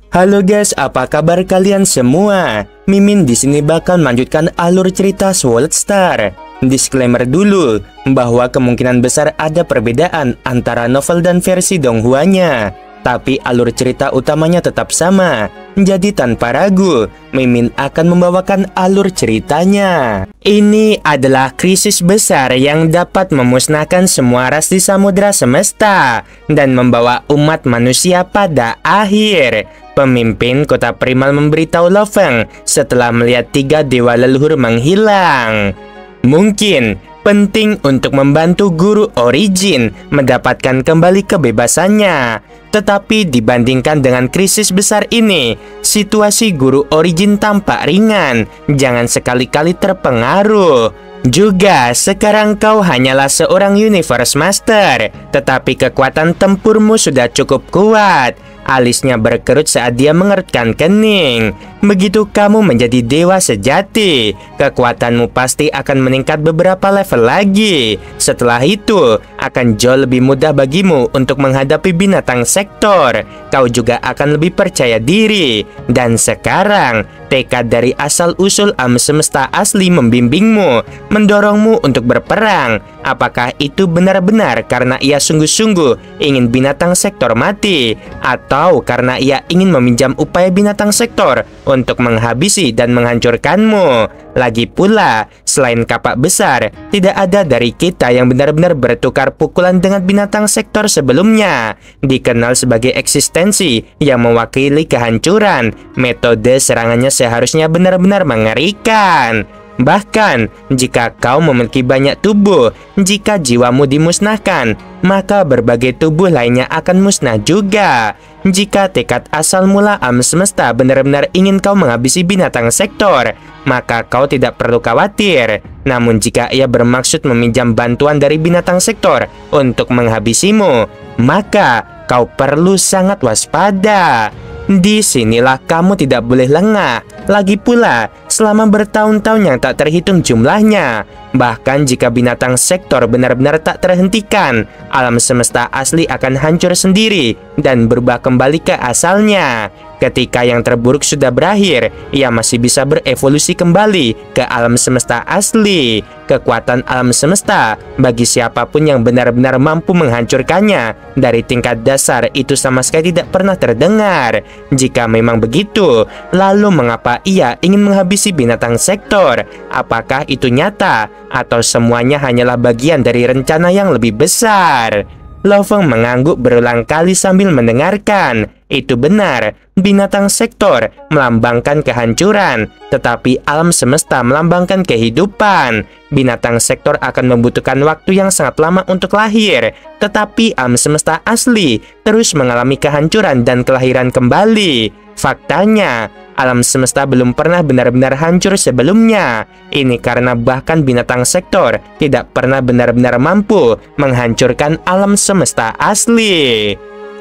Halo guys, apa kabar kalian semua? Mimin di sini bakal melanjutkan alur cerita Sword Star. Disclaimer dulu bahwa kemungkinan besar ada perbedaan antara novel dan versi Donghuanya, tapi alur cerita utamanya tetap sama. Jadi tanpa ragu, Mimin akan membawakan alur ceritanya. Ini adalah krisis besar yang dapat memusnahkan semua ras di samudra semesta dan membawa umat manusia pada akhir. Pemimpin kota Primal memberitahu Lo Feng setelah melihat 3 dewa leluhur menghilang. Mungkin penting untuk membantu Guru Origin mendapatkan kembali kebebasannya. Tetapi dibandingkan dengan krisis besar ini, situasi Guru Origin tampak ringan. Jangan sekali-kali terpengaruh. Juga, sekarang kau hanyalah seorang Universe Master, tetapi kekuatan tempurmu sudah cukup kuat. Alisnya berkerut saat dia mengerutkan kening. Begitu kamu menjadi dewa sejati, kekuatanmu pasti akan meningkat beberapa level lagi. Setelah itu, akan jauh lebih mudah bagimu untuk menghadapi binatang sektor. Kau juga akan lebih percaya diri. Dan sekarang, tekad dari asal-usul alam semesta asli membimbingmu, mendorongmu untuk berperang. Apakah itu benar-benar karena ia sungguh-sungguh ingin binatang sektor mati, atau karena ia ingin meminjam upaya binatang sektor untuk menghabisi dan menghancurkanmu? Lagi pula, selain kapak besar, tidak ada dari kita yang benar-benar bertukar pukulan dengan binatang sektor sebelumnya. Dikenal sebagai eksistensi yang mewakili kehancuran, metode serangannya seharusnya benar-benar mengerikan. Bahkan, jika kau memiliki banyak tubuh, jika jiwamu dimusnahkan, maka berbagai tubuh lainnya akan musnah juga. Jika tekad asal mula alam semesta benar-benar ingin kau menghabisi binatang sektor, maka kau tidak perlu khawatir. Namun jika ia bermaksud meminjam bantuan dari binatang sektor untuk menghabisimu, maka kau perlu sangat waspada. Disinilah kamu tidak boleh lengah. Lagi pula, selama bertahun-tahun yang tak terhitung jumlahnya, bahkan jika binatang sektor benar-benar tak terhentikan, alam semesta asli akan hancur sendiri dan berubah kembali ke asalnya. Ketika yang terburuk sudah berakhir, ia masih bisa berevolusi kembali ke alam semesta asli. Kekuatan alam semesta bagi siapapun yang benar-benar mampu menghancurkannya dari tingkat dasar itu sama sekali tidak pernah terdengar. Jika memang begitu, lalu mengapa ia ingin menghabisi binatang sektor? Apakah itu nyata atau semuanya hanyalah bagian dari rencana yang lebih besar? Lo Feng mengangguk berulang kali sambil mendengarkan. Itu benar, binatang sektor melambangkan kehancuran, tetapi alam semesta melambangkan kehidupan. Binatang sektor akan membutuhkan waktu yang sangat lama untuk lahir, tetapi alam semesta asli terus mengalami kehancuran dan kelahiran kembali. Faktanya, alam semesta belum pernah benar-benar hancur sebelumnya. Ini karena bahkan binatang sektor tidak pernah benar-benar mampu menghancurkan alam semesta asli.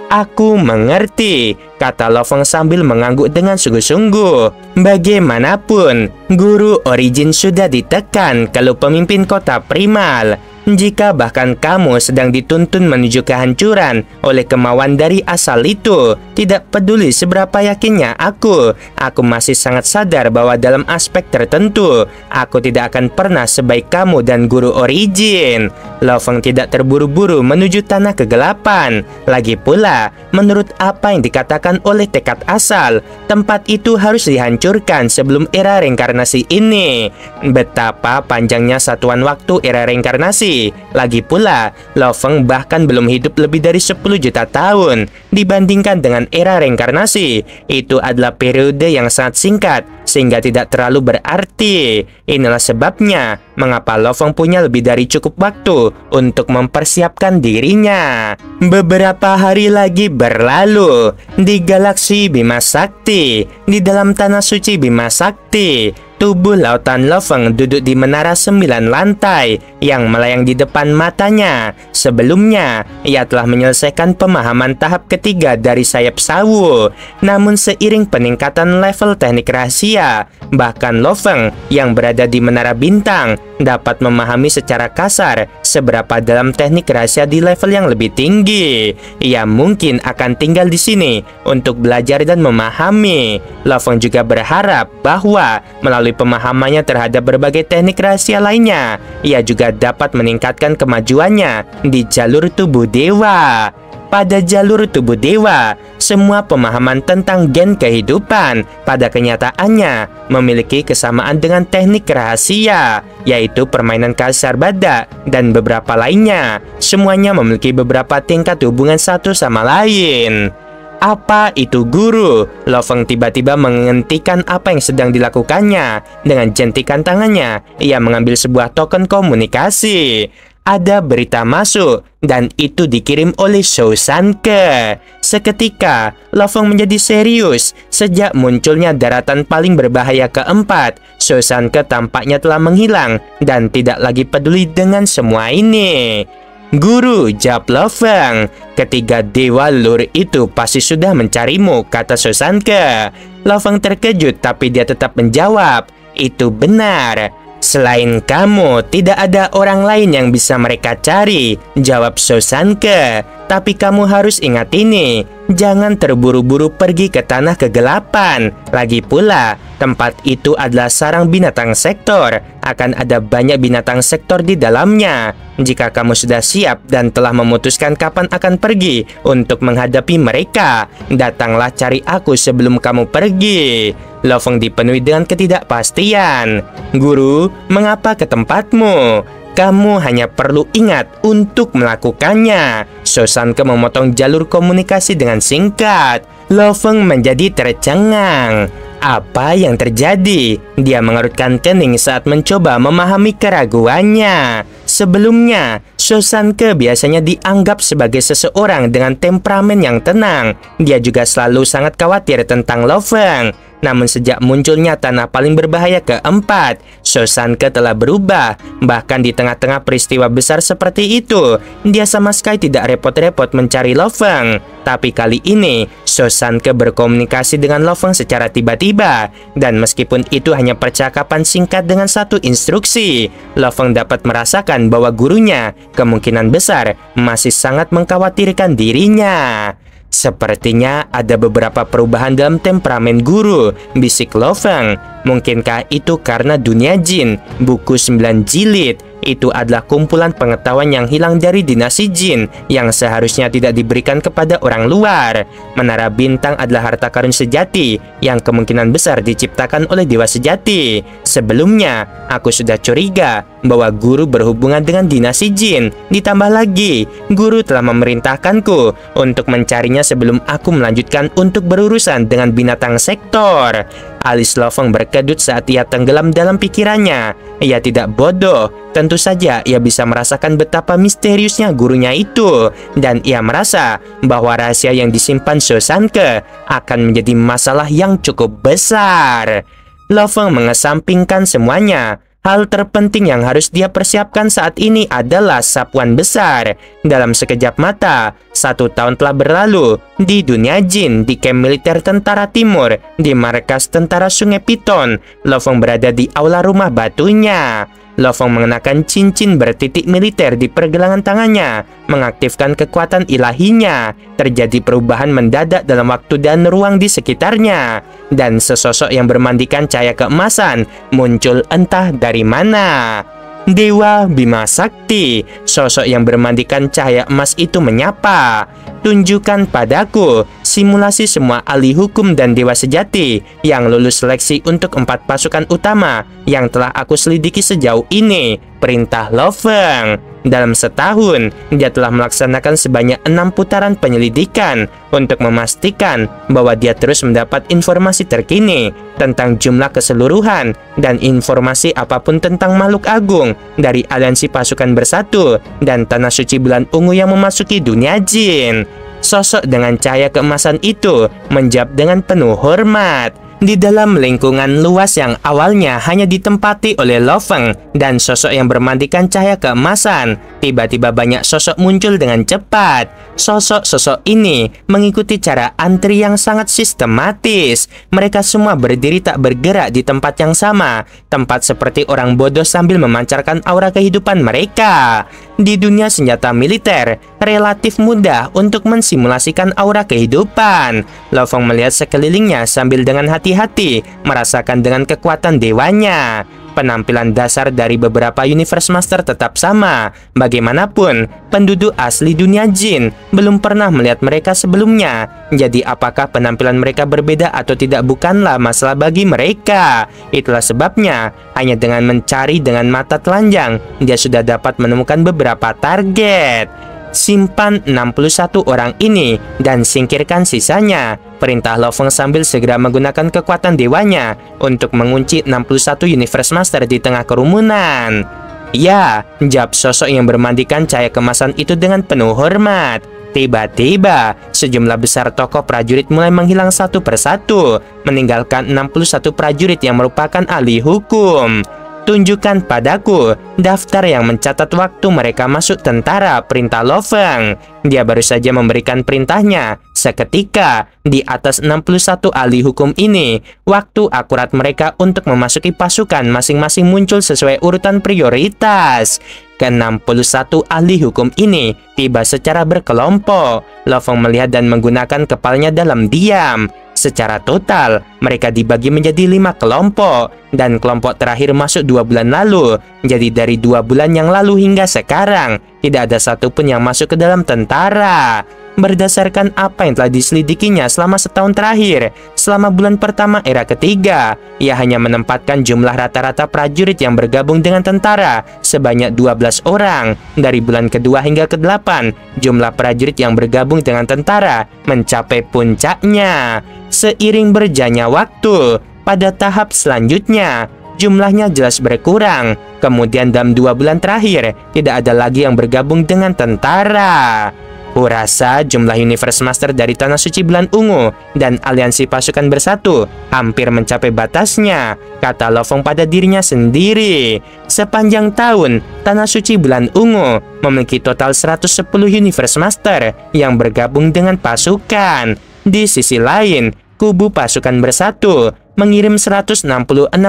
Aku mengerti, kata Lo Feng sambil mengangguk dengan sungguh-sungguh. Bagaimanapun, Guru Origin sudah ditekan kalau pemimpin kota Primal. Jika bahkan kamu sedang dituntun menuju kehancuran oleh kemauan dari asal itu, tidak peduli seberapa yakinnya aku masih sangat sadar bahwa dalam aspek tertentu, aku tidak akan pernah sebaik kamu dan Guru Origin. Lo Feng tidak terburu-buru menuju tanah kegelapan. Lagi pula, menurut apa yang dikatakan oleh tekad asal, tempat itu harus dihancurkan sebelum era reinkarnasi ini. Betapa panjangnya satuan waktu era reinkarnasi. Lagi pula, Lo Feng bahkan belum hidup lebih dari 10 juta tahun. Dibandingkan dengan era reinkarnasi, itu adalah periode yang sangat singkat, sehingga tidak terlalu berarti. Inilah sebabnya mengapa Lo Feng punya lebih dari cukup waktu untuk mempersiapkan dirinya. Beberapa hari lagi berlalu di galaksi Bima Sakti, di dalam tanah suci Bima Sakti. Tubuh lautan Lo Feng duduk di menara 9 lantai. yang melayang di depan matanya. Sebelumnya, ia telah menyelesaikan pemahaman tahap ketiga dari sayap sawu. Namun seiring peningkatan level teknik rahasia, bahkan Lo Feng yang berada di Menara Bintang dapat memahami secara kasar seberapa dalam teknik rahasia di level yang lebih tinggi. Ia mungkin akan tinggal di sini untuk belajar dan memahami. Lo Feng juga berharap bahwa melalui pemahamannya terhadap berbagai teknik rahasia lainnya, ia juga dapat meningkatkan kemajuannya di jalur tubuh dewa. Pada jalur tubuh dewa, semua pemahaman tentang gen kehidupan pada kenyataannya memiliki kesamaan dengan teknik rahasia, yaitu permainan kasar badak dan beberapa lainnya. Semuanya memiliki beberapa tingkat hubungan satu sama lain. Apa itu guru? Lo Feng tiba-tiba menghentikan apa yang sedang dilakukannya. Dengan jentikan tangannya, ia mengambil sebuah token komunikasi. Ada berita masuk, dan itu dikirim oleh Shou Sanke. Seketika, Lo Feng menjadi serius. Sejak munculnya daratan paling berbahaya keempat, Shou Sanke tampaknya telah menghilang dan tidak lagi peduli dengan semua ini. Guru, jawab Lo Feng. Ketiga dewa lur itu pasti sudah mencarimu, kata Shou Sanke. Lo Feng terkejut, tapi dia tetap menjawab, itu benar. Selain kamu, tidak ada orang lain yang bisa mereka cari, jawab Shou Sanke. Tapi kamu harus ingat ini, jangan terburu-buru pergi ke tanah kegelapan. Lagi pula, tempat itu adalah sarang binatang sektor. Akan ada banyak binatang sektor di dalamnya. Jika kamu sudah siap dan telah memutuskan kapan akan pergi untuk menghadapi mereka, datanglah cari aku sebelum kamu pergi. Lo Feng dipenuhi dengan ketidakpastian. Guru, mengapa ke tempatmu? Kamu hanya perlu ingat untuk melakukannya. Shou Sanke memotong jalur komunikasi dengan singkat. Lo Feng menjadi tercengang. Apa yang terjadi? Dia mengerutkan kening saat mencoba memahami keraguannya. Sebelumnya, Shou Sanke biasanya dianggap sebagai seseorang dengan temperamen yang tenang. Dia juga selalu sangat khawatir tentang Lo Feng. Namun sejak munculnya tanah paling berbahaya keempat, Shou Sanke telah berubah. Bahkan di tengah-tengah peristiwa besar seperti itu, dia sama sekali tidak repot-repot mencari Lo Feng. Tapi kali ini, Shou Sanke berkomunikasi dengan Lo Feng secara tiba-tiba. Dan meskipun itu hanya percakapan singkat dengan satu instruksi, Lo Feng dapat merasakan bahwa gurunya kemungkinan besar masih sangat mengkhawatirkan dirinya. Sepertinya ada beberapa perubahan dalam temperamen guru, bisik Lo Feng. Mungkinkah itu karena dunia jin? Buku 9 jilid itu adalah kumpulan pengetahuan yang hilang dari dinasti jin yang seharusnya tidak diberikan kepada orang luar. Menara Bintang adalah harta karun sejati yang kemungkinan besar diciptakan oleh dewa sejati. Sebelumnya, aku sudah curiga bahwa guru berhubungan dengan dinasti jin. Ditambah lagi, guru telah memerintahkanku untuk mencarinya sebelum aku melanjutkan untuk berurusan dengan binatang sektor. Alis Lo Feng berkedut saat ia tenggelam dalam pikirannya. Ia tidak bodoh. Tentu saja ia bisa merasakan betapa misteriusnya gurunya itu. Dan ia merasa bahwa rahasia yang disimpan Shou Sanke akan menjadi masalah yang cukup besar. Lo Feng mengesampingkan semuanya. Hal terpenting yang harus dia persiapkan saat ini adalah sapuan besar. Dalam sekejap mata, 1 tahun telah berlalu di dunia jin, di kamp militer tentara timur, di markas tentara Sungai Piton. Lo Feng berada di aula rumah batunya. Lo Feng mengenakan cincin bertitik militer di pergelangan tangannya, mengaktifkan kekuatan ilahinya. Terjadi perubahan mendadak dalam waktu dan ruang di sekitarnya. Dan sesosok yang bermandikan cahaya keemasan muncul entah dari mana. Dewa Bima Sakti, sosok yang bermandikan cahaya emas itu menyapa. Tunjukkan padaku simulasi semua ahli hukum dan dewa sejati yang lulus seleksi untuk 4 pasukan utama yang telah aku selidiki sejauh ini. Perintah Lo Feng. Dalam setahun, dia telah melaksanakan sebanyak 6 putaran penyelidikan untuk memastikan bahwa dia terus mendapat informasi terkini tentang jumlah keseluruhan dan informasi apapun tentang makhluk agung dari aliansi pasukan bersatu dan tanah suci bulan ungu yang memasuki dunia jin. Sosok dengan cahaya keemasan itu menjawab dengan penuh hormat. Di dalam lingkungan luas yang awalnya hanya ditempati oleh Lo Feng dan sosok yang bermandikan cahaya keemasan, tiba-tiba banyak sosok muncul dengan cepat. Sosok-sosok ini mengikuti cara antri yang sangat sistematis. Mereka semua berdiri tak bergerak di tempat yang sama, tempat seperti orang bodoh sambil memancarkan aura kehidupan mereka. Di dunia senjata militer, relatif mudah untuk mensimulasikan aura kehidupan. Lo Feng melihat sekelilingnya sambil dengan hati-hati merasakan dengan kekuatan dewanya. Penampilan dasar dari beberapa Universe Master tetap sama. Bagaimanapun, penduduk asli dunia jin belum pernah melihat mereka sebelumnya. Jadi apakah penampilan mereka berbeda atau tidak bukanlah masalah bagi mereka. Itulah sebabnya, hanya dengan mencari dengan mata telanjang, dia sudah dapat menemukan beberapa target. Simpan 61 orang ini dan singkirkan sisanya. Perintah Lo Feng sambil segera menggunakan kekuatan dewanya untuk mengunci 61 Universe Master di tengah kerumunan. Ya, jawab sosok yang bermandikan cahaya kemasan itu dengan penuh hormat. Tiba-tiba, sejumlah besar tokoh prajurit mulai menghilang satu persatu, meninggalkan 61 prajurit yang merupakan ahli hukum. Tunjukkan padaku daftar yang mencatat waktu mereka masuk tentara, perintah Lo Feng. Dia baru saja memberikan perintahnya. Seketika, di atas 61 ahli hukum ini, waktu akurat mereka untuk memasuki pasukan masing-masing muncul sesuai urutan prioritas. Ke-61 ahli hukum ini tiba secara berkelompok. Lo Feng melihat dan menggunakan kepalanya dalam diam. Secara total, mereka dibagi menjadi 5 kelompok, dan kelompok terakhir masuk 2 bulan lalu. Jadi dari 2 bulan yang lalu hingga sekarang, tidak ada satupun yang masuk ke dalam tentara. Berdasarkan apa yang telah diselidikinya selama setahun terakhir, selama bulan pertama era ketiga, ia hanya menempatkan jumlah rata-rata prajurit yang bergabung dengan tentara sebanyak 12 orang. Dari bulan kedua hingga ke-8, jumlah prajurit yang bergabung dengan tentara mencapai puncaknya. Seiring berjalannya waktu, pada tahap selanjutnya, jumlahnya jelas berkurang. Kemudian dalam 2 bulan terakhir, tidak ada lagi yang bergabung dengan tentara. Kurasa jumlah Universe Master dari Tanah Suci Bulan Ungu dan aliansi pasukan bersatu hampir mencapai batasnya, kata Lo Feng pada dirinya sendiri. Sepanjang tahun, Tanah Suci Bulan Ungu memiliki total 110 Universe Master yang bergabung dengan pasukan. Di sisi lain, kubu pasukan bersatu mengirim 166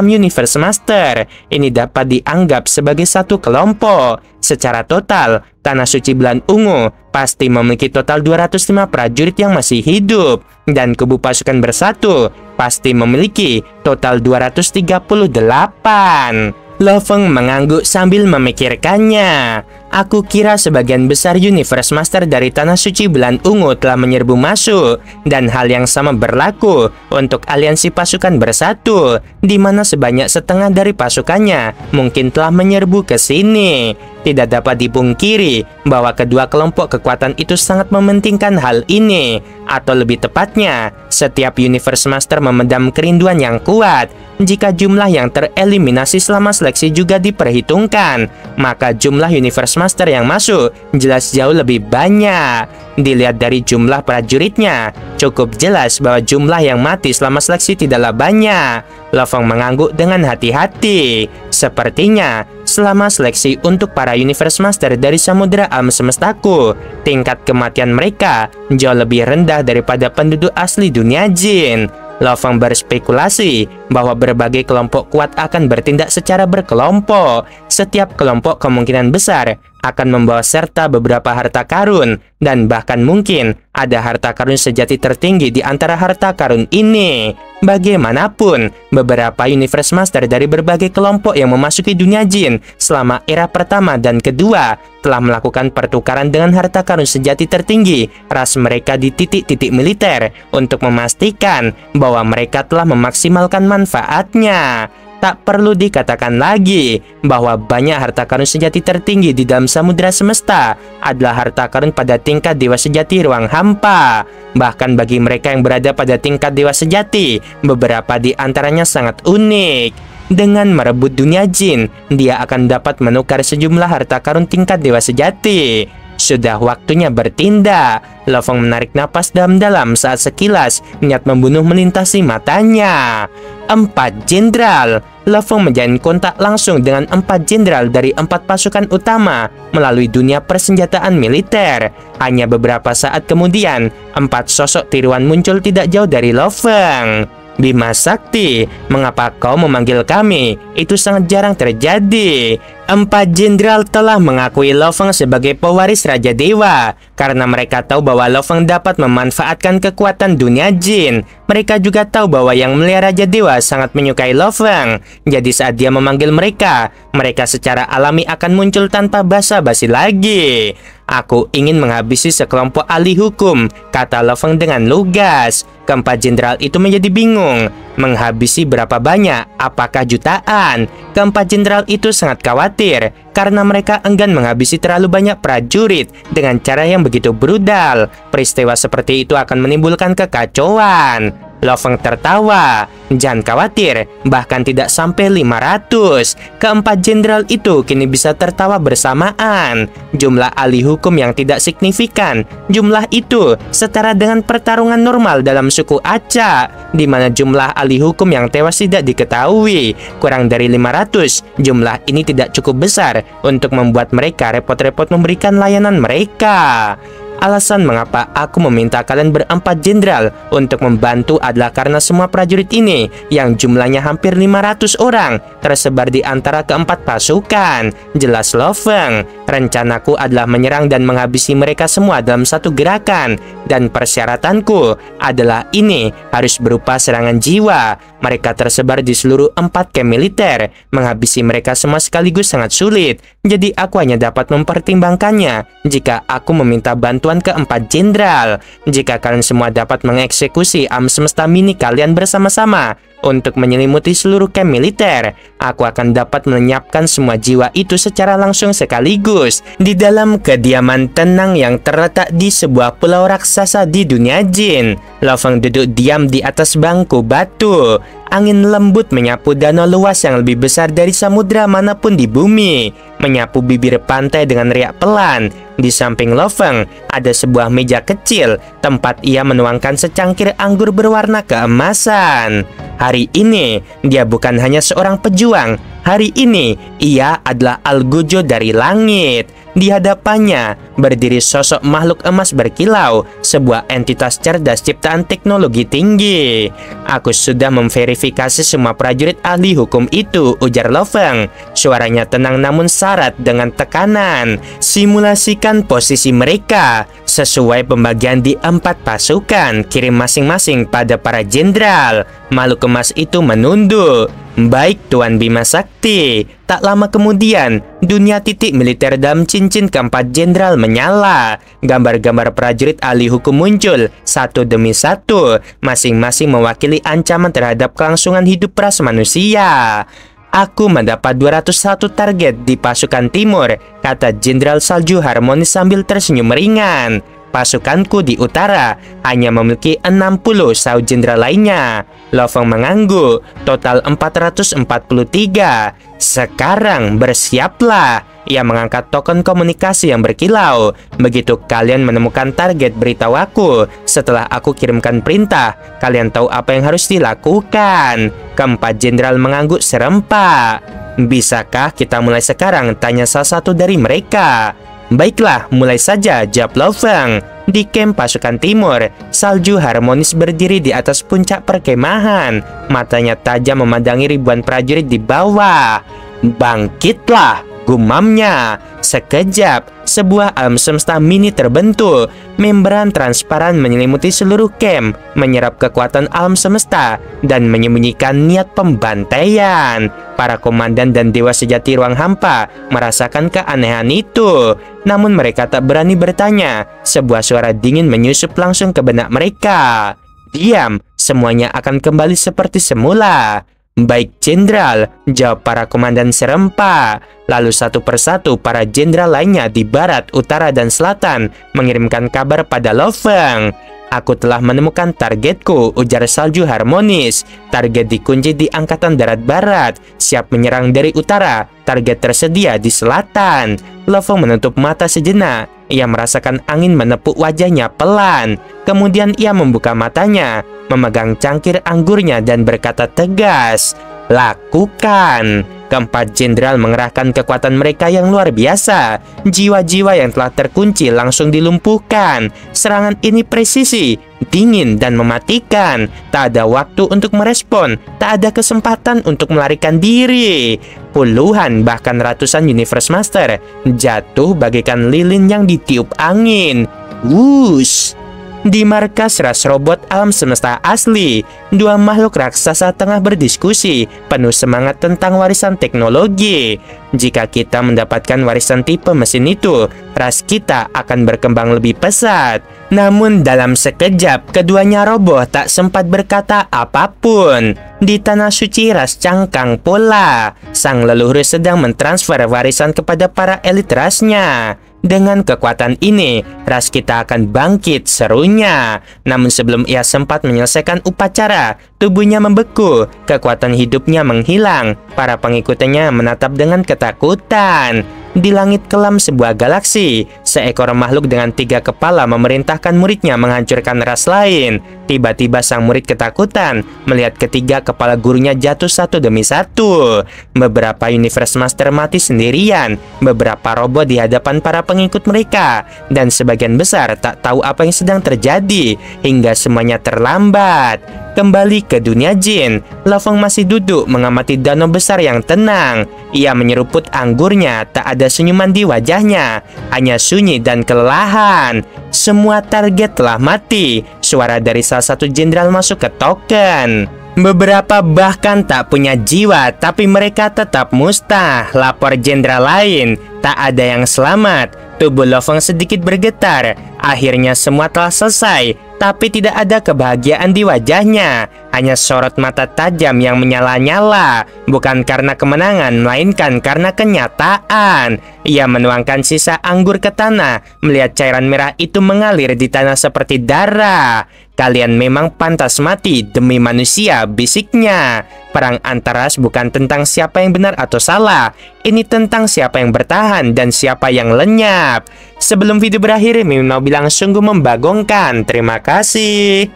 Universe Master. Ini dapat dianggap sebagai satu kelompok. Secara total, Tanah Suci Bulan Ungu pasti memiliki total 205 prajurit yang masih hidup, dan kubu pasukan bersatu pasti memiliki total 238. Lo Feng mengangguk sambil memikirkannya. Aku kira sebagian besar Universe Master dari Tanah Suci Bulan Ungu telah menyerbu masuk, dan hal yang sama berlaku untuk aliansi pasukan bersatu, di mana sebanyak setengah dari pasukannya mungkin telah menyerbu ke sini. Tidak dapat dipungkiri bahwa kedua kelompok kekuatan itu sangat mementingkan hal ini, atau lebih tepatnya, setiap Universe Master memendam kerinduan yang kuat. Jika jumlah yang tereliminasi selama seleksi juga diperhitungkan, maka jumlah Universe Master yang masuk jelas jauh lebih banyak. Dilihat dari jumlah prajuritnya, cukup jelas bahwa jumlah yang mati selama seleksi tidaklah banyak. Lo Feng mengangguk dengan hati-hati. Sepertinya, selama seleksi untuk para Universe Master dari Samudera Alam Semestaku, tingkat kematian mereka jauh lebih rendah daripada penduduk asli dunia jin. Lo Feng berspekulasi bahwa berbagai kelompok kuat akan bertindak secara berkelompok. Setiap kelompok kemungkinan besar akan membawa serta beberapa harta karun, dan bahkan mungkin ada harta karun sejati tertinggi di antara harta karun ini. Bagaimanapun, beberapa Universe Master dari berbagai kelompok yang memasuki dunia jin selama era pertama dan kedua telah melakukan pertukaran dengan harta karun sejati tertinggi ras mereka di titik-titik militer untuk memastikan bahwa mereka telah memaksimalkan manfaatnya. Tak perlu dikatakan lagi bahwa banyak harta karun sejati tertinggi di dalam samudera semesta adalah harta karun pada tingkat dewa sejati ruang hampa. Bahkan bagi mereka yang berada pada tingkat dewa sejati, beberapa di antaranya sangat unik. Dengan merebut dunia jin, dia akan dapat menukar sejumlah harta karun tingkat dewa sejati. Sudah waktunya bertindak. Lo Feng menarik napas dalam-dalam saat sekilas niat membunuh melintasi matanya. 4 jenderal. Lo Feng menjalin kontak langsung dengan 4 jenderal dari 4 pasukan utama melalui dunia persenjataan militer. Hanya beberapa saat kemudian, 4 sosok tiruan muncul tidak jauh dari Lo Feng. Bima Sakti, mengapa kau memanggil kami? Itu sangat jarang terjadi. 4 jenderal telah mengakui Lo Feng sebagai pewaris Raja Dewa karena mereka tahu bahwa Lo Feng dapat memanfaatkan kekuatan dunia jin. Mereka juga tahu bahwa yang melihara Raja Dewa sangat menyukai Lo Feng. Jadi saat dia memanggil mereka, mereka secara alami akan muncul tanpa basa-basi lagi. Aku ingin menghabisi sekelompok ahli hukum, kata Lo Feng dengan lugas. Keempat jenderal itu menjadi bingung. Menghabisi berapa banyak? Apakah jutaan? Keempat jenderal itu sangat khawatir karena mereka enggan menghabisi terlalu banyak prajurit dengan cara yang begitu brutal. Peristiwa seperti itu akan menimbulkan kekacauan. Lo Feng tertawa. Jangan khawatir, bahkan tidak sampai 500. Keempat jenderal itu kini bisa tertawa bersamaan. Jumlah ahli hukum yang tidak signifikan. Jumlah itu setara dengan pertarungan normal dalam suku Acak, di mana jumlah ahli hukum yang tewas tidak diketahui. Kurang dari 500. Jumlah ini tidak cukup besar untuk membuat mereka repot-repot memberikan layanan mereka. Alasan mengapa aku meminta kalian berempat jenderal untuk membantu adalah karena semua prajurit ini yang jumlahnya hampir 500 orang tersebar di antara keempat pasukan. Jelas Lo Feng, rencanaku adalah menyerang dan menghabisi mereka semua dalam satu gerakan. Dan persyaratanku adalah ini harus berupa serangan jiwa. Mereka tersebar di seluruh 4 camp militer. Menghabisi mereka semua sekaligus sangat sulit. Jadi aku hanya dapat mempertimbangkannya jika aku meminta bantuan ke-4 jenderal. Jika kalian semua dapat mengeksekusi alam semesta mini kalian bersama-sama untuk menyelimuti seluruh camp militer, aku akan dapat melenyapkan semua jiwa itu secara langsung sekaligus di dalam kediaman tenang yang terletak di sebuah pulau raksasa di dunia jin. Lo Feng duduk diam di atas bangku batu. Angin lembut menyapu danau luas yang lebih besar dari samudra manapun di bumi, menyapu bibir pantai dengan riak pelan. Di samping Lo Feng ada sebuah meja kecil, tempat ia menuangkan secangkir anggur berwarna keemasan. Hari ini, dia bukan hanya seorang pejuang. Hari ini, ia adalah Algojo dari langit. Di hadapannya berdiri sosok makhluk emas berkilau, sebuah entitas cerdas ciptaan teknologi tinggi. Aku sudah memverifikasi semua prajurit ahli hukum itu, ujar Lo Feng. Suaranya tenang namun syarat dengan tekanan. Simulasikan posisi mereka sesuai pembagian di 4 pasukan. Kirim masing-masing pada para jenderal. Makhluk emas itu menunduk. Baik, Tuan Bima Sakti. Tak lama kemudian, dunia titik militer dalam cincin keempat jenderal menyala. Gambar-gambar prajurit ahli hukum muncul satu demi satu, masing-masing mewakili ancaman terhadap kelangsungan hidup ras manusia. Aku mendapat 201 target di pasukan timur, kata Jenderal Salju Harmonis sambil tersenyum ringan. Pasukanku di utara hanya memiliki 60, sahut jenderal lainnya. Lo Feng mengangguk. Total 443. Sekarang bersiaplah. Ia mengangkat token komunikasi yang berkilau. Begitu kalian menemukan target, beritahu aku. Setelah aku kirimkan perintah, kalian tahu apa yang harus dilakukan. Keempat jenderal mengangguk serempak. Bisakah kita mulai sekarang? Tanya salah satu dari mereka. Baiklah, mulai saja, jawab Lo Feng. Di kamp pasukan timur, Salju Harmonis berdiri di atas puncak perkemahan. Matanya tajam memandangi ribuan prajurit di bawah. Bangkitlah, gumamnya. Sekejap, sebuah alam semesta mini terbentuk. Membran transparan menyelimuti seluruh camp, menyerap kekuatan alam semesta dan menyembunyikan niat pembantaian. Para komandan dan dewa sejati ruang hampa merasakan keanehan itu. Namun mereka tak berani bertanya. Sebuah suara dingin menyusup langsung ke benak mereka. Diam, semuanya akan kembali seperti semula. Baik, jenderal, jawab para komandan serempak. Lalu satu persatu para jenderal lainnya di barat, utara, dan selatan mengirimkan kabar pada Lo Feng. Aku telah menemukan targetku, ujar Salju Harmonis. Target dikunci di Angkatan Darat Barat, siap menyerang dari utara. Target tersedia di selatan. Lo Feng menutup mata sejenak. Ia merasakan angin menepuk wajahnya pelan. Kemudian ia membuka matanya, memegang cangkir anggurnya dan berkata tegas, "Lakukan!" Keempat jenderal mengerahkan kekuatan mereka yang luar biasa. Jiwa-jiwa yang telah terkunci langsung dilumpuhkan. Serangan ini presisi, dingin, dan mematikan. Tak ada waktu untuk merespon, tak ada kesempatan untuk melarikan diri. Puluhan bahkan ratusan Universe Master jatuh bagaikan lilin yang ditiup angin. Wush! Di markas ras robot alam semesta asli, dua makhluk raksasa tengah berdiskusi penuh semangat tentang warisan teknologi. Jika kita mendapatkan warisan tipe mesin itu, ras kita akan berkembang lebih pesat. Namun dalam sekejap, keduanya roboh tak sempat berkata apapun. Di tanah suci ras cangkang pula, sang leluhur sedang mentransfer warisan kepada para elit rasnya. Dengan kekuatan ini, ras kita akan bangkit, serunya. Namun sebelum ia sempat menyelesaikan upacara, tubuhnya membeku, kekuatan hidupnya menghilang. Para pengikutnya menatap dengan ketakutan. Di langit kelam sebuah galaksi, seekor makhluk dengan 3 kepala memerintahkan muridnya menghancurkan ras lain. Tiba-tiba sang murid ketakutan melihat ketiga kepala gurunya jatuh satu demi satu. Beberapa Universe Master mati sendirian, beberapa roboh di hadapan para pengikut mereka, dan sebagian besar tak tahu apa yang sedang terjadi hingga semuanya terlambat. Kembali ke dunia jin, Lofeng masih duduk mengamati danau besar yang tenang. Ia menyeruput anggurnya, tak ada senyuman di wajahnya, hanya sunyi dan kelelahan. Semua target telah mati. Suara dari salah satu jenderal masuk ke token. Beberapa bahkan tak punya jiwa, tapi mereka tetap musnah. Lapor jenderal lain, tak ada yang selamat. Tubuh Lofeng sedikit bergetar. Akhirnya semua telah selesai, tapi tidak ada kebahagiaan di wajahnya. Hanya sorot mata tajam yang menyala-nyala, bukan karena kemenangan, melainkan karena kenyataan. Ia menuangkan sisa anggur ke tanah, melihat cairan merah itu mengalir di tanah seperti darah. "Kalian memang pantas mati demi manusia," bisiknya. Perang antar ras bukan tentang siapa yang benar atau salah. Ini tentang siapa yang bertahan dan siapa yang lenyap. Sebelum video berakhir, Mimin mau bilang sungguh membagongkan. Terima kasih.